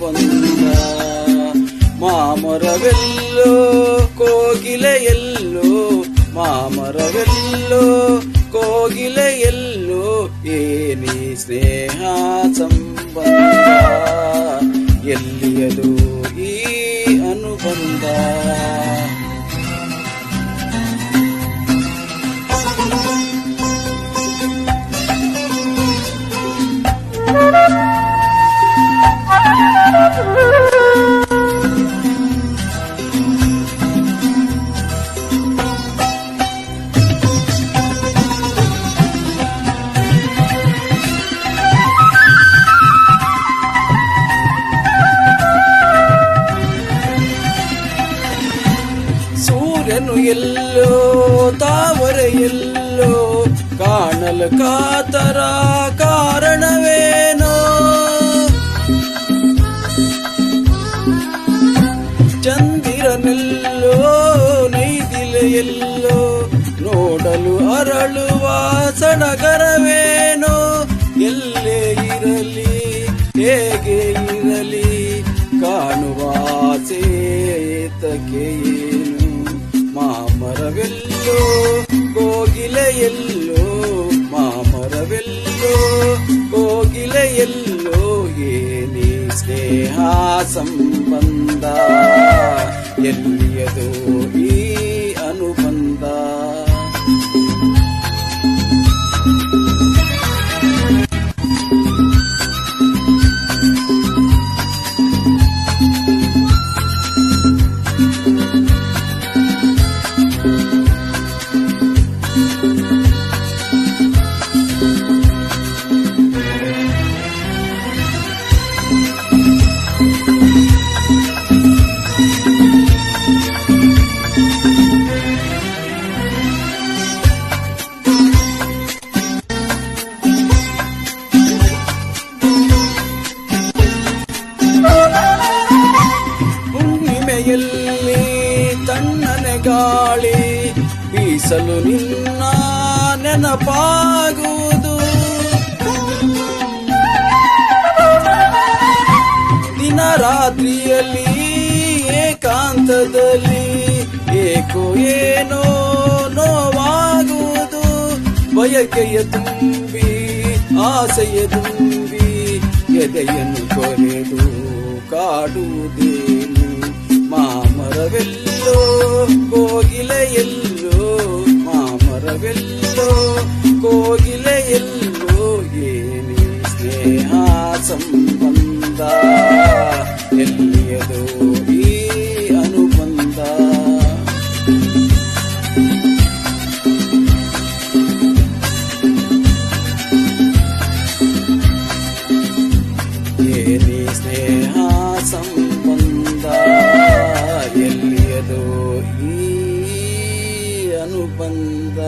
ಸಂಬಂಧ. ಮಾಮರವೆಲ್ಲೋ ಕೋಗಿಲೆಯೆಲ್ಲೋ, ಮಾಮರವೆಲ್ಲೋ ಕೋಗಿಲೆಯೆಲ್ಲೋ, ಏನಿ ಸ್ನೇಹ ಸಂಬಂಧ. ಎಲ್ಲಿಯದು ಈ ಅನುಬಂಧ. ಸೂರ್ಯನು ಎಲ್ಲೋ ತಾವರೆ ಎಲ್ಲೋ, ಕಾಣಲು ಕಾತರ ಕಾರಣವೇನೋ. ಚಂದಿರನೆಲ್ಲೋ ನೈದಿಲೆಯೆಲ್ಲೋ, ನೋಡಲು ಅರಳುವ ಸಡಗರವೇನೋ. ಎಲ್ಲೇ ಇರಲಿ ಹೇಗೆ ಇರಲಿ ಕಾಣುವ ಸೇತಕ್ಕೆ ಏನು. ಮಾಮರವೆಲ್ಲೋ ಕೋಗಿಲೆಯೆಲ್ಲೋ, ಮಾಮರವೆಲ್ಲೋ ಕೋಗಿಲೆಯೆಲ್ಲೋ, ಏನಿ ಸ್ನೇಹ ಸಂಬಂಧ. ಎಲ್ಲಿಯದು ಈ ಅನುಬಂಧ. ಹುಣ್ಣಿಮೆಯಲ್ಲಿ ತಣ್ಣನೆ ಗಾಳಿ ಬೀಸಲು ನಿನ್ನ ನೆನಪಾಗುವುದು. ದಿನ ರಾತ್ರಿಯಲ್ಲಿ ಏಕಾಂತದಲ್ಲಿ ಏಕೋ ಏನೋ ನೋವಾಗುವುದು. ಬಯಕೆಯ ತುಂಬಿ ಆಸೆಯ ತುಂಬಿ ಎದೆಯನ್ನು ಕೊರೆದು ಕಾಡುವುದೇನು. ಮಾಮರವೆಲ್ಲೋ ಕೋಗಿಲೆಯೆಲ್ಲೋ, ಮಾಮರವೆಲ್ಲೋ ಕೋಗಿಲೆಯೆಲ್ಲೋ, ಏನಿ ಸ್ನೇಹ ಸಂಬಂಧ. ಎಲ್ಲಿಯದು ಈ ಅನುಬಂಧ. ಏನಿ ಸ್ನೇಹ ಸಂಬಂಧ. ಎಲ್ಲಿಯದು ಈ ಅನುಬಂಧ.